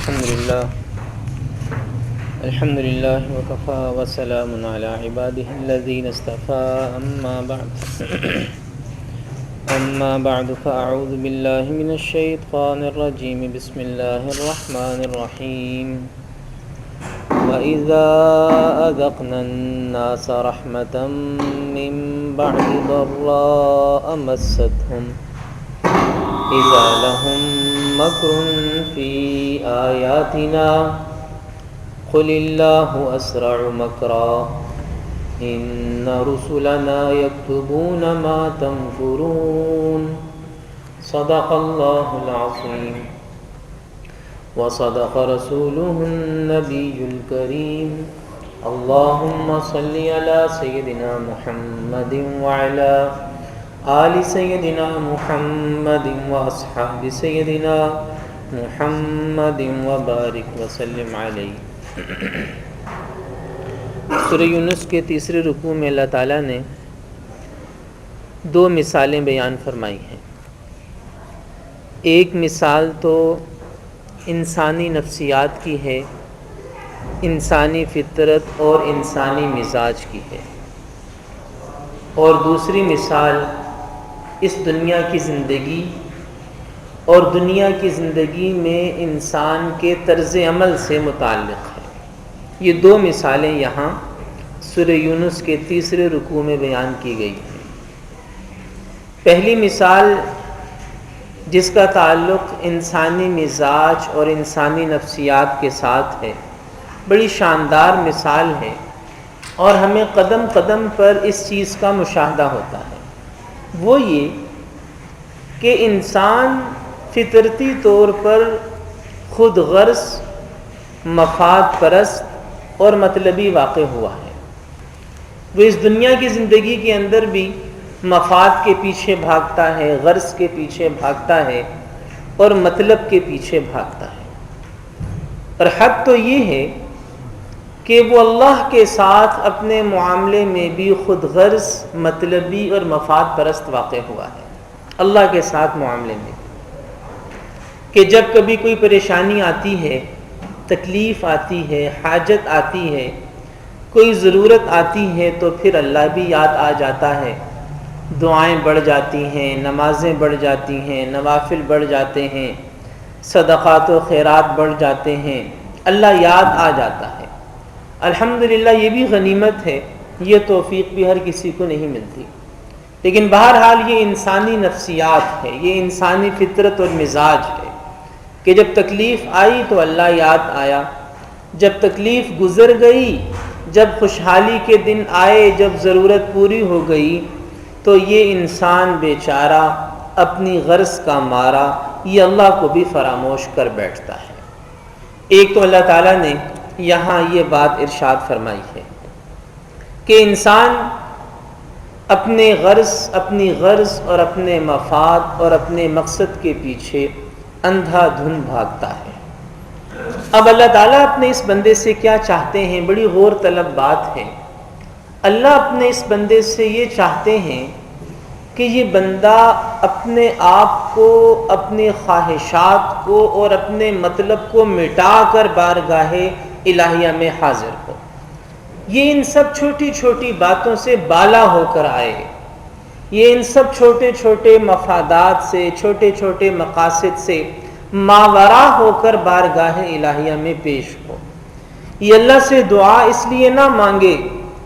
الحمد لله وكفى وسلام على عباده الذين اصطفى أما بعد فأعوذ بالله من الشيطان الرجيم بسم الله الرحمن الرحيم وإذا أذقنا الناس رحمة من بعد ضراء مستهم إذا لهم مكر في آياتنا قل الله أسرع مكرا إن رسلنا يكتبون ما تمكرون صدق الله العظيم وصدق رسوله النبي الكريم اللهم صل على سيدنا محمد وعلى آل سيدنا محمد وأصحاب سيدنا محمد وبارك وسلم علیہ۔ سورہ یونس کے تیسرے رکوع میں اللہ تعالیٰ نے دو مثالیں بیان فرمائی ہیں۔ ایک مثال تو انسانی نفسیات کی ہے، انسانی فطرت اور انسانی مزاج کی ہے، اور دوسری مثال اس دنیا کی زندگی اور دنیا کی زندگی میں انسان کے طرز عمل سے متعلق ہے۔ یہ دو مثالیں یہاں سورہ یونس کے تیسرے رکوع میں بیان کی گئی ہیں۔ پہلی مثال جس کا تعلق انسانی مزاج اور انسانی نفسیات کے ساتھ ہے، بڑی شاندار مثال ہے اور ہمیں قدم قدم پر اس چیز کا مشاہدہ ہوتا ہے۔ وہ یہ کہ انسان فطرتی طور پر خود غرض، مفاد پرست اور مطلبی واقع ہوا ہے۔ وہ اس دنیا کی زندگی کے اندر بھی مفاد کے پیچھے بھاگتا ہے، غرض کے پیچھے بھاگتا ہے اور مطلب کے پیچھے بھاگتا ہے۔ اور حق تو یہ ہے کہ وہ اللہ کے ساتھ اپنے معاملے میں بھی خود غرض، مطلبی اور مفاد پرست واقع ہوا ہے۔ اللہ کے ساتھ معاملے میں کہ جب کبھی کوئی پریشانی آتی ہے، تکلیف آتی ہے، حاجت آتی ہے، کوئی ضرورت آتی ہے تو پھر اللہ بھی یاد آ جاتا ہے، دعائیں بڑھ جاتی ہیں، نمازیں بڑھ جاتی ہیں، نوافل بڑھ جاتے ہیں، صدقات و خیرات بڑھ جاتے ہیں، اللہ یاد آ جاتا ہے۔ الحمدللہ یہ بھی غنیمت ہے، یہ توفیق بھی ہر کسی کو نہیں ملتی، لیکن بہرحال یہ انسانی نفسیات ہے، یہ انسانی فطرت اور مزاج ہے کہ جب تکلیف آئی تو اللہ یاد آیا، جب تکلیف گزر گئی، جب خوشحالی کے دن آئے، جب ضرورت پوری ہو گئی تو یہ انسان بیچارہ اپنی غرض کا مارا یہ اللہ کو بھی فراموش کر بیٹھتا ہے۔ ایک تو اللہ تعالیٰ نے یہاں یہ بات ارشاد فرمائی ہے کہ انسان اپنی غرض اور اپنے مفاد اور اپنے مقصد کے پیچھے اندھا دھند بھاگتا ہے۔ اب اللہ تعالیٰ اپنے اس بندے سے کیا چاہتے ہیں، بڑی غور طلب بات ہے۔ اللہ اپنے اس بندے سے یہ چاہتے ہیں کہ یہ بندہ اپنے آپ کو، اپنے خواہشات کو اور اپنے مطلب کو مٹا کر بارگاہ الہیہ میں حاضر ہو، یہ ان سب چھوٹی چھوٹی باتوں سے بالا ہو کر آئے، یہ ان سب چھوٹے چھوٹے مفادات سے، چھوٹے چھوٹے مقاصد سے ماورا ہو کر بارگاہ الہیہ میں پیش ہو۔ یہ اللہ سے دعا اس لیے نہ مانگے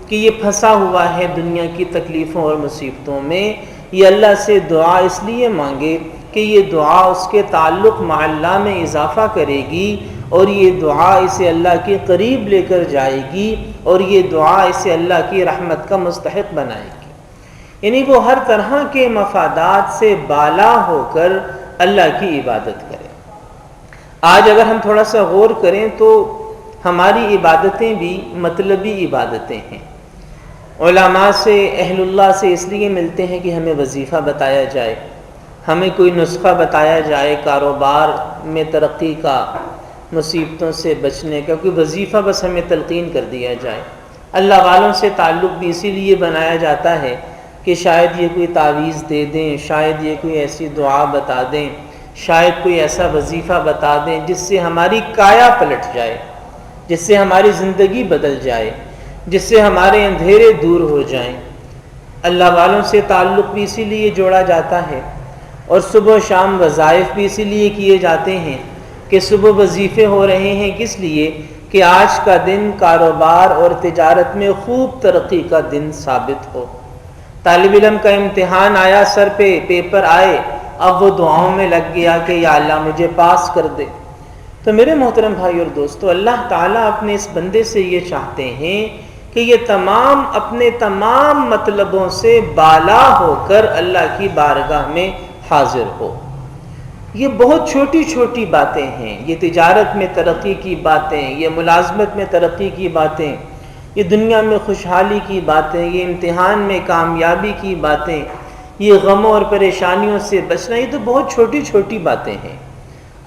کہ یہ پھنسا ہوا ہے دنیا کی تکلیفوں اور مصیبتوں میں، یہ اللہ سے دعا اس لیے مانگے کہ یہ دعا اس کے تعلق مع اللہ میں اضافہ کرے گی اور یہ دعا اسے اللہ کے قریب لے کر جائے گی اور یہ دعا اسے اللہ کی رحمت کا مستحق بنائے گی۔ یعنی وہ ہر طرح کے مفادات سے بالا ہو کر اللہ کی عبادت کرے۔ آج اگر ہم تھوڑا سا غور کریں تو ہماری عبادتیں بھی مطلبی عبادتیں ہیں۔ علماء سے، اہل اللہ سے اس لیے ملتے ہیں کہ ہمیں وظیفہ بتایا جائے، ہمیں کوئی نسخہ بتایا جائے کاروبار میں ترقی کا، مصیبتوں سے بچنے کا، کوئی وظیفہ بس ہمیں تلقین کر دیا جائے۔ اللہ والوں سے تعلق بھی اسی لیے بنایا جاتا ہے کہ شاید یہ کوئی تعویذ دے دیں، شاید یہ کوئی ایسی دعا بتا دیں، شاید کوئی ایسا وظیفہ بتا دیں جس سے ہماری کایا پلٹ جائے، جس سے ہماری زندگی بدل جائے، جس سے ہمارے اندھیرے دور ہو جائیں۔ اللہ والوں سے تعلق بھی اسی لیے جوڑا جاتا ہے، اور صبح و شام وظائف بھی اسی لیے کیے جاتے ہیں کہ صبح وظیفے ہو رہے ہیں کس لیے کہ آج کا دن کاروبار اور تجارت میں خوب ترقی کا دن ثابت ہو۔ طالب علم کا امتحان آیا سر پہ، پیپر آئے، اب وہ دعاؤں میں لگ گیا کہ یا اللہ مجھے پاس کر دے۔ تو میرے محترم بھائی اور دوستو، اللہ تعالیٰ اپنے اس بندے سے یہ چاہتے ہیں کہ یہ تمام اپنے تمام مطلبوں سے بالا ہو کر اللہ کی بارگاہ میں حاضر ہو۔ یہ بہت چھوٹی چھوٹی باتیں ہیں، یہ تجارت میں ترقی کی باتیں، یہ ملازمت میں ترقی کی باتیں، یہ دنیا میں خوشحالی کی باتیں، یہ امتحان میں کامیابی کی باتیں، یہ غموں اور پریشانیوں سے بچنا، یہ تو بہت چھوٹی چھوٹی باتیں ہیں۔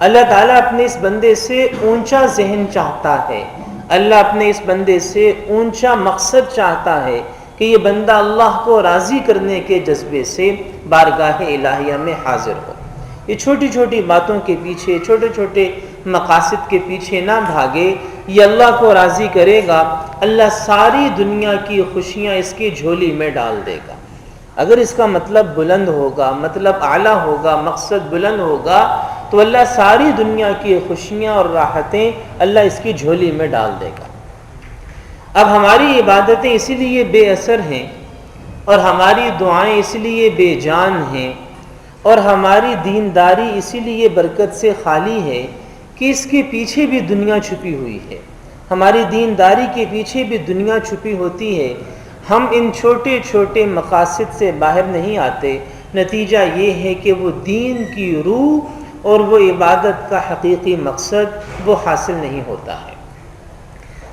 اللہ تعالیٰ اپنے اس بندے سے اونچا ذہن چاہتا ہے، اللہ اپنے اس بندے سے اونچا مقصد چاہتا ہے کہ یہ بندہ اللہ کو راضی کرنے کے جذبے سے بارگاہ الہیہ میں حاضر ہو۔ یہ چھوٹی چھوٹی باتوں کے پیچھے، چھوٹے چھوٹے مقاصد کے پیچھے نہ بھاگے، یہ اللہ کو راضی کرے گا، اللہ ساری دنیا کی خوشیاں اس کی جھولی میں ڈال دے گا۔ اگر اس کا مطلب بلند ہوگا، مطلب اعلیٰ ہوگا، مقصد بلند ہوگا، تو اللہ ساری دنیا کی خوشیاں اور راحتیں اللہ اس کی جھولی میں ڈال دے گا۔ اب ہماری عبادتیں اسی لیے بے اثر ہیں، اور ہماری دعائیں اسی لیے بے جان ہیں، اور ہماری دینداری اسی لیے برکت سے خالی ہے کہ اس کے پیچھے بھی دنیا چھپی ہوئی ہے۔ ہماری دینداری کے پیچھے بھی دنیا چھپی ہوتی ہے۔ ہم ان چھوٹے چھوٹے مقاصد سے باہر نہیں آتے، نتیجہ یہ ہے کہ وہ دین کی روح اور وہ عبادت کا حقیقی مقصد وہ حاصل نہیں ہوتا ہے۔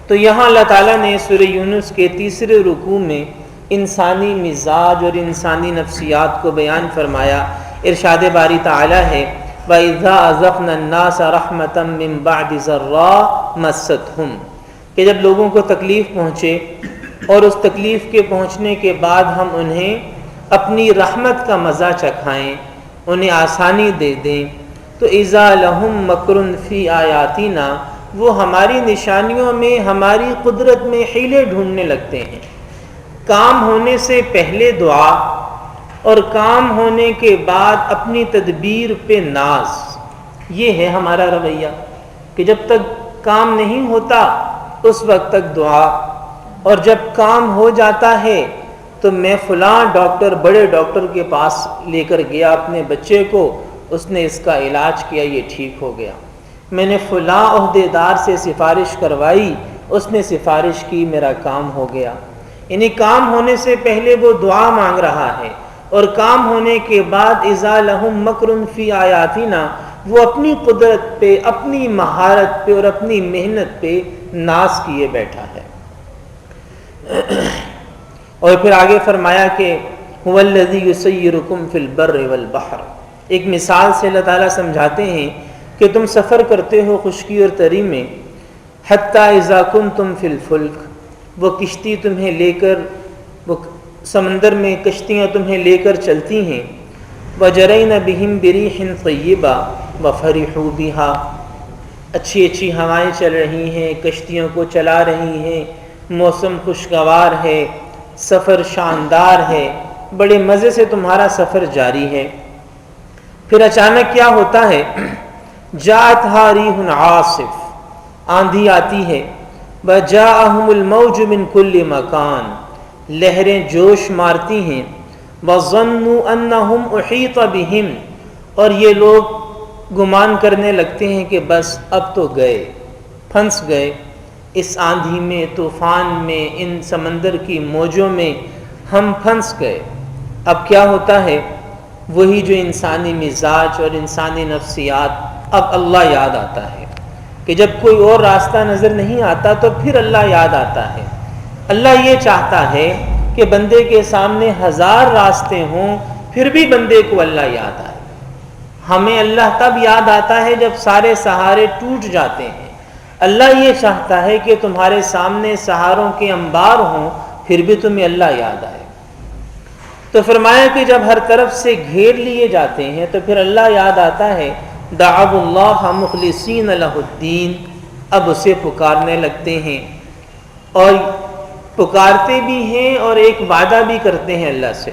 تو یہاں اللہ تعالیٰ نے سورہ یونس کے تیسرے رکوع میں انسانی مزاج اور انسانی نفسیات کو بیان فرمایا۔ ارشاد باری تعالیٰ ہے وَإِذَا أَذَقْنَا النَّاسَ رَحْمَةً مِّن بَعْدِ ضَرَّاءٍ مَسَّتْهُمْ، کہ جب لوگوں کو تکلیف پہنچے اور اس تکلیف کے پہنچنے کے بعد ہم انہیں اپنی رحمت کا مزہ چکھائیں، انہیں آسانی دے دیں، تو اِذَا لَهُم مَكْرٌ فِي آیَاتِنَا، وہ ہماری نشانیوں میں، ہماری قدرت میں حیلے ڈھونڈنے لگتے ہیں۔ کام ہونے سے پہلے دعا اور کام ہونے کے بعد اپنی تدبیر پہ ناز، یہ ہے ہمارا رویہ کہ جب تک کام نہیں ہوتا اس وقت تک دعا، اور جب کام ہو جاتا ہے تو میں فلاں ڈاکٹر، بڑے ڈاکٹر کے پاس لے کر گیا اپنے بچے کو، اس نے اس کا علاج کیا، یہ ٹھیک ہو گیا۔ میں نے فلاں عہدے دار سے سفارش کروائی، اس نے سفارش کی، میرا کام ہو گیا۔ یعنی کام ہونے سے پہلے وہ دعا مانگ رہا ہے، اور کام ہونے کے بعد اذا لہم مکر فی آیاتنا، وہ اپنی قدرت پہ، اپنی مہارت پہ اور اپنی محنت پہ ناز کیے بیٹھا ہے۔ اور پھر آگے فرمایا کہ هو الذی یسیرکم فی البر والبحر، ایک مثال سے اللہ تعالیٰ سمجھاتے ہیں کہ تم سفر کرتے ہو خشکی اور تری میں، حتی اذا کنتم فی الفلک، وہ کشتی تمہیں لے کر، وہ سمندر میں کشتیاں تمہیں لے کر چلتی ہیں، وجرین بہم بریح طیبہ وفرحوا بہا، اچھی اچھی ہوائیں چل رہی ہیں، کشتیوں کو چلا رہی ہیں، موسم خوشگوار ہے، سفر شاندار ہے، بڑے مزے سے تمہارا سفر جاری ہے۔ پھر اچانک کیا ہوتا ہے، جاءتھا ریح عاصف، آندھی آتی ہے، وجاءہم الموج من کل مکان، لہریں جوش مارتی ہیں، وظنوا انہم احیط بہم، اور یہ لوگ گمان کرنے لگتے ہیں کہ بس اب تو گئے، پھنس گئے، اس آندھی میں، طوفان میں، ان سمندر کی موجوں میں ہم پھنس گئے۔ اب کیا ہوتا ہے، وہی جو انسانی مزاج اور انسانی نفسیات، اب اللہ یاد آتا ہے کہ جب کوئی اور راستہ نظر نہیں آتا تو پھر اللہ یاد آتا ہے۔ اللہ یہ چاہتا ہے کہ بندے کے سامنے 1000 راستے ہوں پھر بھی بندے کو اللہ یاد آئے۔ ہمیں اللہ تب یاد آتا ہے جب سارے سہارے ٹوٹ جاتے ہیں۔ اللہ یہ چاہتا ہے کہ تمہارے سامنے سہاروں کے انبار ہوں پھر بھی تمہیں اللہ یاد آئے۔ تو فرمایا کہ جب ہر طرف سے گھیر لیے جاتے ہیں تو پھر اللہ یاد آتا ہے، دعوا اللہ مخلصین لہ الدین، اب اسے پکارنے لگتے ہیں اور پکارتے بھی ہیں اور ایک وعدہ بھی کرتے ہیں اللہ سے،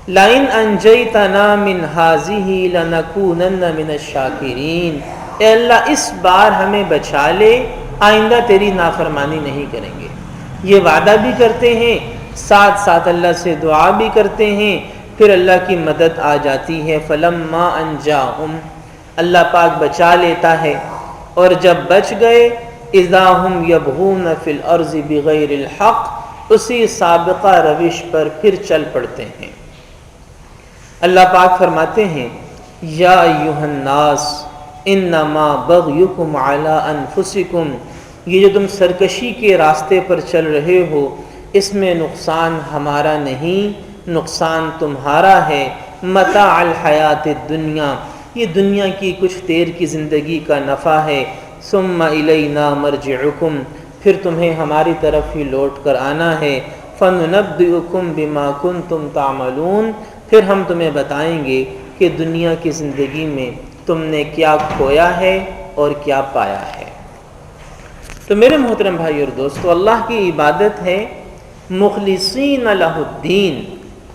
لَإِنْ أَنْجَيْتَنَا مِنْ هَٰذِهِ لَنَكُونَنَّ مِنَ الشَّاكِرِينَ، اے اللہ اس بار ہمیں بچا لے، آئندہ تیری نافرمانی نہیں کریں گے۔ یہ وعدہ بھی کرتے ہیں، ساتھ ساتھ اللہ سے دعا بھی کرتے ہیں، پھر اللہ کی مدد آ جاتی ہے۔ فَلَمَّا أَنْجَاهُمْ، اللہ پاک بچا لیتا ہے، اور جب بچ گئے، اِذَا هُمْ يَبْغُونَ فِي الْأَرْضِ بِغَيْرِ الْحَقِّ، اسی سابقہ روش پر پھر چل پڑتے ہیں۔ اللہ پاک فرماتے ہیں، یا ایھا الناس انما بغیکم علی انفسکم، یہ جو تم سرکشی کے راستے پر چل رہے ہو، اس میں نقصان ہمارا نہیں، نقصان تمہارا ہے۔ متاع الحیات الدنیا، یہ دنیا کی کچھ دیر کی زندگی کا نفع ہے۔ ثم الینا مرجعکم، پھر تمہیں ہماری طرف ہی لوٹ کر آنا ہے۔ فننبئکم بما کنتم تعملون، پھر ہم تمہیں بتائیں گے کہ دنیا کی زندگی میں تم نے کیا کھویا ہے اور کیا پایا ہے۔ تو میرے محترم بھائی اور دوستو، اللہ کی عبادت ہے مخلصین لہ الدین۔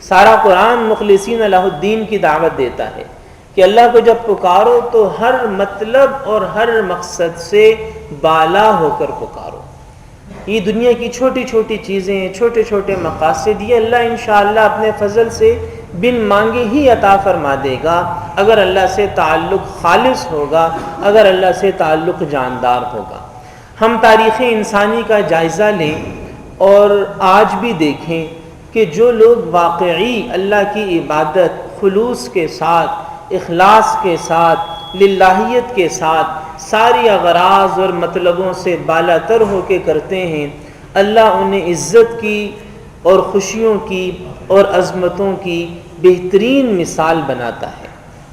سارا قرآن مخلصین لہ الدین کی دعوت دیتا ہے کہ اللہ کو جب پکارو تو ہر مطلب اور ہر مقصد سے بالا ہو کر پکارو۔ یہ دنیا کی چھوٹی چھوٹی چیزیں، چھوٹے چھوٹے مقاصد، یہ اللہ انشاءاللہ اپنے فضل سے بن مانگے ہی عطا فرما دے گا، اگر اللہ سے تعلق خالص ہوگا، اگر اللہ سے تعلق جاندار ہوگا۔ ہم تاریخ انسانی کا جائزہ لیں اور آج بھی دیکھیں کہ جو لوگ واقعی اللہ کی عبادت خلوص کے ساتھ، اخلاص کے ساتھ، للہیت کے ساتھ، ساری اغراض اور مطلبوں سے بالا تر ہو کے کرتے ہیں، اللہ انہیں عزت کی اور خوشیوں کی اور عظمتوں کی بہترین مثال بناتا ہے۔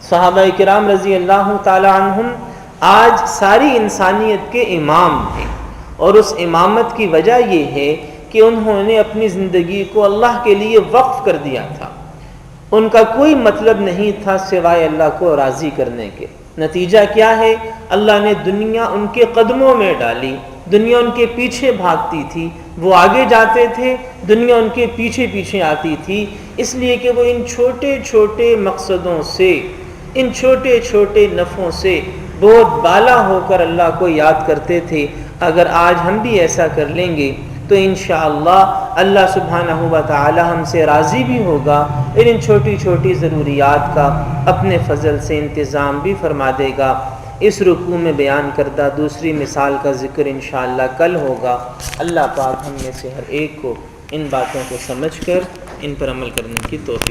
صحابہ کرام رضی اللہ تعالی عنہم آج ساری انسانیت کے امام ہیں، اور اس امامت کی وجہ یہ ہے کہ انہوں نے اپنی زندگی کو اللہ کے لیے وقف کر دیا تھا۔ ان کا کوئی مطلب نہیں تھا سوائے اللہ کو راضی کرنے کے۔ نتیجہ کیا ہے؟ اللہ نے دنیا ان کے قدموں میں ڈالی، دنیا ان کے پیچھے بھاگتی تھی، وہ آگے جاتے تھے، دنیا ان کے پیچھے پیچھے آتی تھی، اس لیے کہ وہ ان چھوٹے چھوٹے مقصدوں سے، ان چھوٹے چھوٹے نفعوں سے بہت بالا ہو کر اللہ کو یاد کرتے تھے۔ اگر آج ہم بھی ایسا کر لیں گے تو انشاءاللہ اللہ سبحانہ و تعالی ہم سے راضی بھی ہوگا، اور ان چھوٹی چھوٹی ضروریات کا اپنے فضل سے انتظام بھی فرما دے گا۔ اس رکوع میں بیان کردہ دوسری مثال کا ذکر انشاءاللہ کل ہوگا۔ اللہ پاک ہم میں سے ہر ایک کو ان باتوں کو سمجھ کر ان پر عمل کرنے کی توفیق